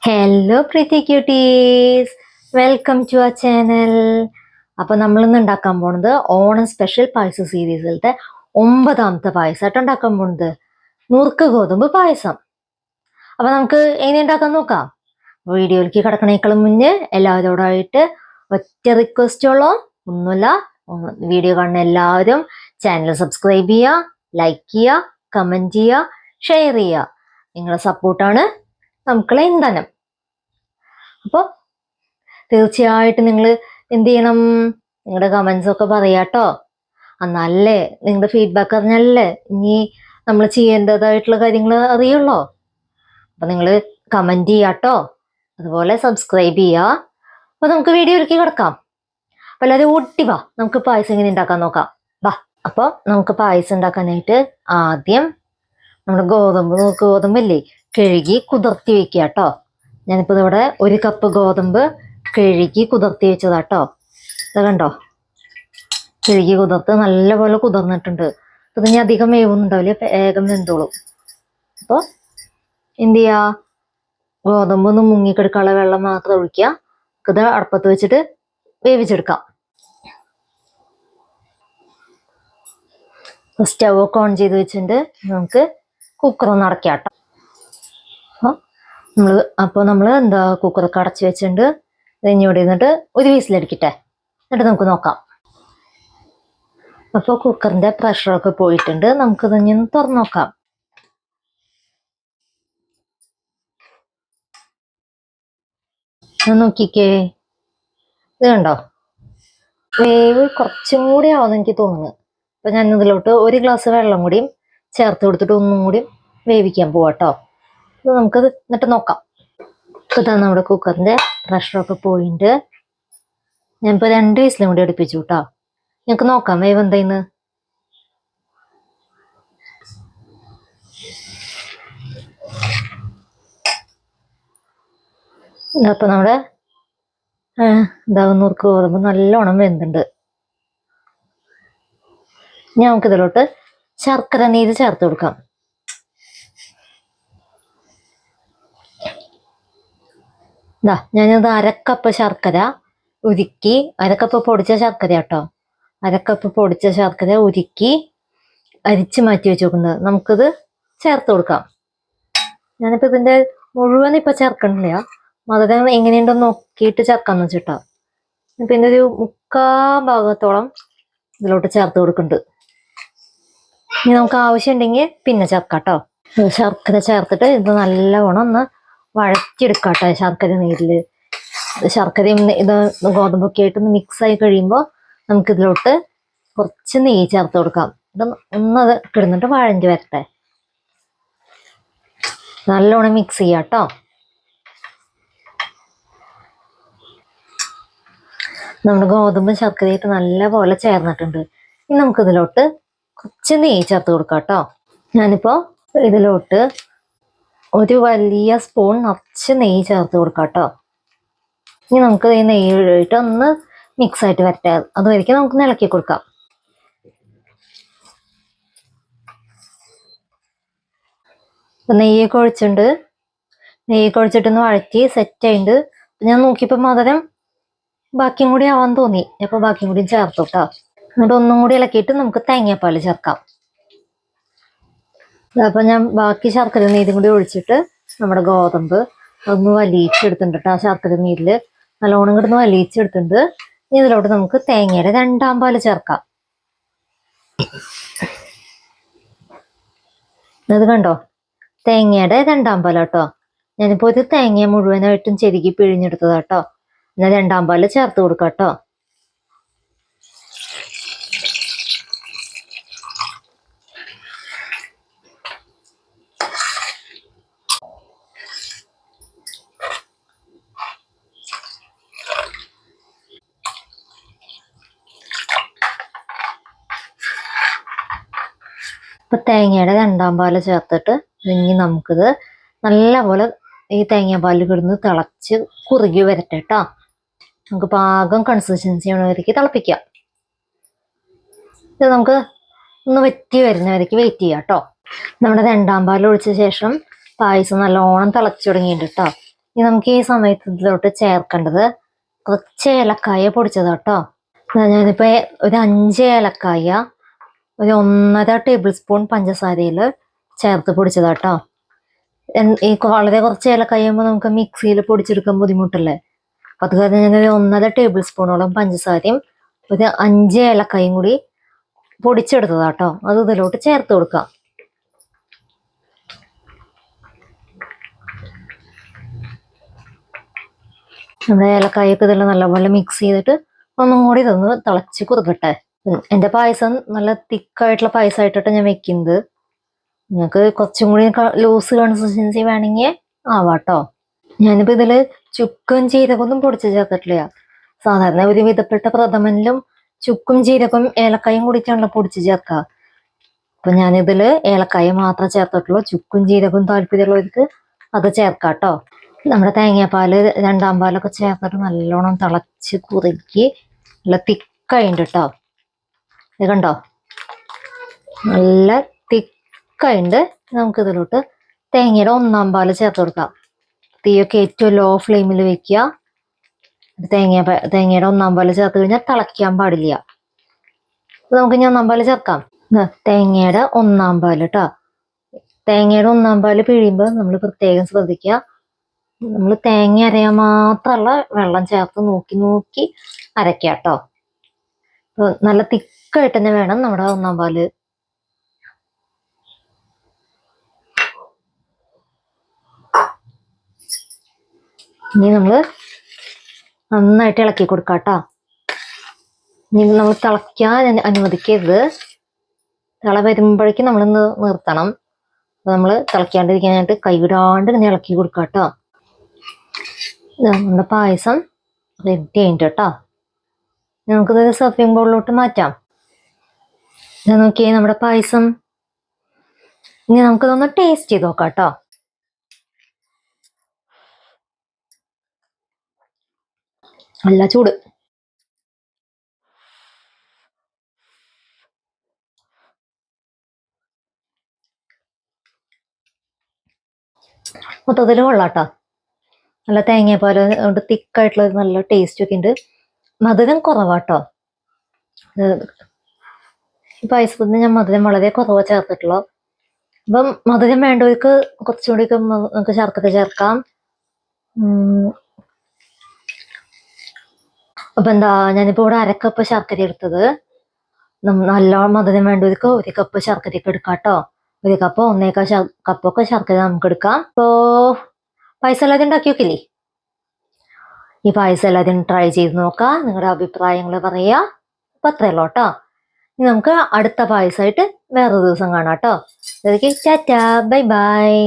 Hello Preethi cuties, welcome to our channel. അപ്പോൾ നമ്മളിന്ന് ഉണ്ടാക്കാൻ പോണത് ഓണം സ്പെഷ്യൽ പായസ സീരീസിലത്തെ 9ാമത്തെ പായസമായിട്ട് ഉണ്ടാക്കാൻ പോണത് നുറുക്ക് ഗോതമ്പ് പായസം. അപ്പോൾ നമുക്ക് എങ്ങനെ ഉണ്ടാക്കാൻ നോക്കാം. വീഡിയോയിലേക്ക് കിടക്കണേക്കാളും മുന്നേ എല്ലാവരോടായിട്ട് ഒറ്റ റിക്വസ്റ്റ് ഉള്ളൂ, ഒന്നുമില്ല, വീഡിയോ കാണുന്ന എല്ലാവരും ചാനൽ സബ്സ്ക്രൈബ് ചെയ്യുക, ലൈക്ക് ചെയ്യുക, കമൻറ്റ് ചെയ്യുക, ഷെയർ ചെയ്യുക. നിങ്ങളുടെ സപ്പോർട്ടാണ് നമുക്കുള്ള ഇന്ധനം. അപ്പോൾ തീർച്ചയായിട്ടും നിങ്ങൾ എന്ത് ചെയ്യണം, നിങ്ങളുടെ കമൻസ് ഒക്കെ പറയാട്ടോ. എന്നാലേ നിങ്ങളുടെ ഫീഡ്ബാക്ക് അറിഞ്ഞാലേ ഇനി നമ്മൾ ചെയ്യേണ്ടതായിട്ടുള്ള കാര്യങ്ങൾ അറിയുള്ളൂ. അപ്പം നിങ്ങൾ കമൻറ്റ് ചെയ്യാട്ടോ, അതുപോലെ സബ്സ്ക്രൈബ് ചെയ്യുക. അപ്പോൾ നമുക്ക് വീഡിയോയിലേക്ക് കിടക്കാം. അപ്പോൾ എല്ലാവരും ഓട്ടി വാ, നമുക്ക് പായസം എങ്ങനെ ഉണ്ടാക്കാൻ നോക്കാം. വാ. അപ്പോൾ നമുക്ക് പായസം ഉണ്ടാക്കാനായിട്ട് ആദ്യം നമ്മുടെ ഗോതമ്പില്ലേ കഴുകി കുതിർത്തി വെക്കുക കേട്ടോ. ഞാനിപ്പോൾ ഇവിടെ 1 കപ്പ് ഗോതമ്പ് കഴുകി കുതിർത്തി വെച്ചതാട്ടോ. ഇത് കണ്ടോ, കഴുകി കുതിർത്ത് നല്ലപോലെ കുതിർന്നിട്ടുണ്ട്. ഇത് ഇനി അധികം വേവൊന്നുണ്ടാവില്ല, വേഗം വെന്തോളും. അപ്പോൾ എന്ത് ചെയ്യുക, ഗോതമ്പ് ഒന്ന് മുങ്ങിക്കെടുക്കാനുള്ള വെള്ളം മാത്രം ഒഴിക്കുക. ഇത് അടുപ്പത്ത് വെച്ചിട്ട് വേവിച്ചെടുക്കാം. സ്റ്റവ് ഒക്കെ ഓൺ ചെയ്ത് വെച്ചിട്ട് നമുക്ക് കുക്കറൊന്ന് അടയ്ക്കാം കേട്ടോ. അപ്പോൾ നമ്മൾ കുക്കറൊക്കെ അടച്ച് വെച്ചിട്ടുണ്ട്. ഇഞ്ഞോടെ ഇരുന്നിട്ട് ഒരു വീസിലടിക്കട്ടെ, എന്നിട്ട് നമുക്ക് നോക്കാം. അപ്പോൾ കുക്കറിൻ്റെ പ്രഷറൊക്കെ പോയിട്ടുണ്ട്. നമുക്കിത് ഇനി തുറന്ന് നോക്കാം. നോക്കിക്കേ, ഇത് കണ്ടോ, വേവ് കുറച്ചും കൂടി ആവുമെന്ന് എനിക്ക് തോന്നുന്നു. അപ്പോൾ ഞാൻ ഇതിലോട്ട് 1 ഗ്ലാസ് വെള്ളം കൂടിയും ചേർത്ത് കൊടുത്തിട്ട് ഒന്നും കൂടി വേവിക്കാൻ പോവാട്ടോ. ഇത് നമുക്കത് എന്നിട്ട് നോക്കാം. ഇതാ നമ്മുടെ കുക്കറിൻ്റെ പ്രഷറൊക്കെ പോയിട്ടുണ്ട്. ഞാനിപ്പോൾ 2 വിസിലും കൂടി അടുപ്പിച്ചു കേട്ടോ. ഞങ്ങൾക്ക് നോക്കാം വേവ് എന്തായിന്ന്. അപ്പോൾ നമ്മുടെ നുറുക്ക് ഗോതമ്പ് നല്ലോണം വെന്തുണ്ട്. ഇനി നമുക്കിതിലോട്ട് ശർക്കര നീര് ചേർത്ത് കൊടുക്കാം. ഞാനത് 1/2 കപ്പ് ശർക്കര ഉരുക്കി, 1/2 കപ്പ് പൊടിച്ച ശർക്കര കേട്ടോ, 1/2 കപ്പ് പൊടിച്ച ശർക്കര ഉരുക്കി അരിച്ച് മാറ്റി വെച്ച് നോക്കുന്നത്. നമുക്കിത് ചേർത്ത് കൊടുക്കാം. ഞാനിപ്പോൾ ഇതിൻ്റെ മുഴുവൻ ഇപ്പം ചേർക്കണില്ല, മധുരം എങ്ങനെയുണ്ടെന്ന് നോക്കിയിട്ട് ചേർക്കാമെന്ന് വെച്ചിട്ടോ. പിന്നെ ഒരു 3/4 ഭാഗത്തോളം ഇതിലോട്ട് ചേർത്ത് കൊടുക്കുന്നുണ്ട്. ഇനി നമുക്ക് ആവശ്യമുണ്ടെങ്കിൽ പിന്നെ ചേർക്കാം കേട്ടോ. ശർക്കര ചേർത്തിട്ട് ഇത് നല്ലവണ്ണം ഒന്ന് വഴറ്റിയെടുക്കാട്ടെ. ശർക്കര നീരിൽ ശർക്കരയും ഇത് ഗോതമ്പൊക്കെ ആയിട്ടൊന്ന് മിക്സായി കഴിയുമ്പോൾ നമുക്കിതിലോട്ട് കുറച്ച് നെയ്യ് ചേർത്ത് കൊടുക്കാം. ഇത് ഒന്നത് കിടന്നിട്ട് വഴഞ്ഞ് വരട്ടെ. നല്ലോണം മിക്സ് ചെയ്യാം കേട്ടോ. നമ്മുടെ ഗോതമ്പും ശർക്കരയായിട്ട് നല്ലപോലെ ചേർന്നിട്ടുണ്ട്. ഇനി നമുക്കിതിലോട്ട് കുറച്ച് നെയ്യ് ചേർത്ത് കൊടുക്കാം കേട്ടോ. ഞാനിപ്പോൾ ഇതിലോട്ട് 1 വലിയ സ്പൂൺ നിറച്ച് നെയ്യ് ചേർത്ത് കൊടുക്കാം കേട്ടോ. ഇനി നമുക്ക് ഈ നെയ്യ് ഇട്ട് ഒന്ന് മിക്സായിട്ട് വരട്ടെ. അതുവരെയ്ക്ക് നമുക്ക് ഇളക്കി കൊടുക്കാം. നെയ്യൊക്കെ ഒഴിച്ചിട്ടുണ്ട്. നെയ്യൊക്കെ ഒഴിച്ചിട്ടൊന്ന് വഴറ്റി സെറ്റായിട്ടുണ്ട്. ഞാൻ നോക്കിയപ്പോൾ മധുരം ബാക്കിയും കൂടി ആവാൻ തോന്നി. അപ്പോൾ ബാക്കിയും കൂടി ചേർത്തു കേട്ടോ. എന്നിട്ട് ഒന്നും കൂടി ഇളക്കിയിട്ട് നമുക്ക് തേങ്ങാപ്പാൽ ചേർക്കാം. അപ്പോൾ ഞാൻ ബാക്കി ശർക്കര നീരും കൂടി ഒഴിച്ചിട്ട് നമ്മുടെ ഗോതമ്പ് ഒന്ന് വലിയിച്ചെടുത്തിട്ടുണ്ട് കേട്ടോ. ആ ശർക്കര നീരിൽ നല്ലോണം കിടന്ന് വലിയിച്ചെടുത്തിട്ടുണ്ട്. ഇനി ഇതിലോട്ട് നമുക്ക് തേങ്ങയുടെ 2ാം പാല് ചേർക്കാം. ഇത് കണ്ടോ, തേങ്ങയുടെ 2ാം പാൽ കേട്ടോ. ഞാനിപ്പോൾ ഒരു തേങ്ങ മുഴുവനായിട്ടും ചെരുകി പിഴിഞ്ഞെടുത്തതാ കേട്ടോ. ഞാൻ 2ാം പാല് ചേർത്ത് കൊടുക്കാം കേട്ടോ. ഇപ്പം തേങ്ങയുടെ 2ാം പാല് ചേർത്തിട്ട് ഇനി നമുക്കിത് നല്ലപോലെ ഈ തേങ്ങാപ്പാലിൽ കിടന്ന് തിളച്ച് കുറുകി വരട്ടെ കേട്ടോ. നമുക്ക് പാകം കൺസിസ്റ്റൻസി ആവുന്നവരേക്ക് തിളപ്പിക്കാം. ഇത് നമുക്ക് ഒന്ന് വറ്റി വരുന്നവരേക്ക് വെയിറ്റ് ചെയ്യാം കേട്ടോ. നമ്മുടെ 2ാം പാൽ ഒഴിച്ച ശേഷം പായസം നല്ലോണം തിളച്ചു തുടങ്ങിയിട്ടുണ്ട് കേട്ടോ. ഇനി നമുക്ക് ഈ സമയത്ത് ഇതിലോട്ട് ചേർക്കേണ്ടത് കുറച്ച് ഏലക്കായ പൊടിച്ചത് കേട്ടോ. ഞാനിപ്പോ ഒരു 5 ഏലക്കായ ഒരു 1.5 ടേബിൾ സ്പൂൺ പഞ്ചസാരയിൽ ചേർത്ത് പൊടിച്ചതാട്ടോ. ഈ വളരെ കുറച്ച് ഏലക്കായ ആകുമ്പോൾ നമുക്ക് മിക്സിയിൽ പൊടിച്ചെടുക്കാൻ ബുദ്ധിമുട്ടല്ലേ. അപ്പൊ അത് കാരണം ഞാനൊരു 1.5 ടേബിൾ സ്പൂണോളം പഞ്ചസാരയും ഒരു 5 ഏലക്കായും കൂടി പൊടിച്ചെടുത്തതാട്ടോ. അത് ഇതിലോട്ട് ചേർത്ത് കൊടുക്കാം. നമ്മുടെ ഏലക്കായൊക്കെ ഇതിൽ നല്ലപോലെ മിക്സ് ചെയ്തിട്ട് ഒന്നും കൂടി ഇതൊന്ന് തിളച്ച് കുറുകട്ടെ. എൻ്റെ പായസം നല്ല തിക്കായിട്ടുള്ള പായസമായിട്ടാണ് ഞാൻ വെക്കുന്നത്. നിങ്ങൾക്ക് കുറച്ചും കൂടി ലൂസ് കൺസിസ്റ്റൻസി വേണമെങ്കിൽ ആവാട്ടോ. ഞാനിപ്പോൾ ഇതിൽ ചുക്കും ജീരകമൊന്നും പൊടിച്ച് ചേർത്തിട്ടില്ല. സാധാരണ ഒരു വിധപ്പെട്ട പ്രഥമനിലും ചുക്കും ജീരകം ഏലക്കായും കൂടിയിട്ടാണല്ലോ പൊടിച്ച് ചേർക്കുക. അപ്പൊ ഞാനിതിൽ ഏലക്കായ മാത്രം ചേർത്തിട്ടുള്ളൂ. ചുക്കും ജീരകവും താല്പര്യമുള്ളവർക്ക് അത് ചേർക്കാട്ടോ. നമ്മുടെ തേങ്ങാപ്പാല് 2-ാം പാലൊക്കെ ചേർത്തിട്ട് നല്ലോണം തിളച്ച് കുറുക്കി നല്ല തിക്കായിണ്ട് കേട്ടോ. ഇത് കണ്ടോ, നല്ല തിക്കായിണ്ട്. നമുക്കിതിലോട്ട് തേങ്ങയുടെ 1-ാം പാല് ചേർത്ത് കൊടുക്കാം. തീയൊക്കെ ഏറ്റവും ലോ ഫ്ലെയിമിൽ വെക്കുക. തേങ്ങയുടെ 1-ാം പാല് ചേർത്ത് കഴിഞ്ഞാൽ തിളയ്ക്കാൻ പാടില്ല. നമുക്ക് ഇനി 1-ാം പാല് ചേർക്കാം. തേങ്ങയുടെ 1-ാം പാല് കേട്ടോ. തേങ്ങയുടെ 1-ാം പാല് പിഴിയുമ്പോൾ നമ്മൾ പ്രത്യേകം ശ്രദ്ധിക്കുക. നമ്മൾ തേങ്ങ അരയാൻ മാത്രമുള്ള വെള്ളം ചേർത്ത് നോക്കി നോക്കി അരയ്ക്കുക കേട്ടോ. നല്ല തിക്കായിട്ട് തന്നെ വേണം നമ്മുടെ 1-ാം പാല്. ഇനി നമ്മൾ നന്നായിട്ട് ഇളക്കി കൊടുക്കാം കേട്ടോ. ഇനി നമ്മൾ തിളയ്ക്കാൻ അനുവദിക്കരുത്. തിള വരുമ്പോഴേക്കും നമ്മളിന്ന് നിർത്തണം. അപ്പൊ നമ്മൾ തിളയ്ക്കാണ്ടിരിക്കാനായിട്ട് കൈവിടാണ്ട് ഇങ്ങനെ ഇളക്കി കൊടുക്കാം കേട്ടോ. നമ്മുടെ പായസം റെഡി ആയിട്ട് കേട്ടോ. നമുക്കിത് സർവിങ് ബൗളിലോട്ട് മാറ്റാം. നോക്കിയേ നമ്മുടെ പായസം. ഇനി നമുക്കിതൊന്ന് ടേസ്റ്റ് ചെയ്ത് നോക്കാം കേട്ടോ. നല്ല ചൂട്. മൊത്തത്തിൽ കൊള്ളാട്ടോ. നല്ല തേങ്ങാപ്പാല് കൊണ്ട് തിക്കായിട്ടുള്ള നല്ല ടേസ്റ്റ് ഒക്കെ ഉണ്ട്. മധുരം കുറവാട്ടോ. ഈ പായസത്തിന് ഞാൻ മധുരം വളരെ കുറവാണ് ചേർത്തിട്ടുള്ളൂ. അപ്പം മധുരം വേണ്ടവർക്ക് കുറച്ചുകൂടി നമുക്ക് ശർക്കര ചേർക്കാം. അപ്പൊ എന്താ, ഞാനിപ്പോ ഇവിടെ 1/2 കപ്പ് ശർക്കര എടുത്തത്. നല്ല മധുരം വേണ്ടവർക്ക് 1 കപ്പ് ശർക്കരയൊക്കെ എടുക്കാം കേട്ടോ. 1 കപ്പോ 1.25 കപ്പൊക്കെ ശർക്കര നമുക്ക് എടുക്കാം. ഇപ്പോ പായസം എല്ലാവരും ഉണ്ടാക്കി വെക്കില്ലേ? ഈ പായസം എല്ലാവരും ട്രൈ ചെയ്ത് നോക്കാം. നിങ്ങളുടെ അഭിപ്രായങ്ങൾ പറയാ. അപ്പൊ അത്രയുള്ളൂ കേട്ടോ. ഇനി നമുക്ക് അടുത്ത പായസമായിട്ട് വേറൊരു ദിവസം കാണാം കേട്ടോ. Tata, bye bye.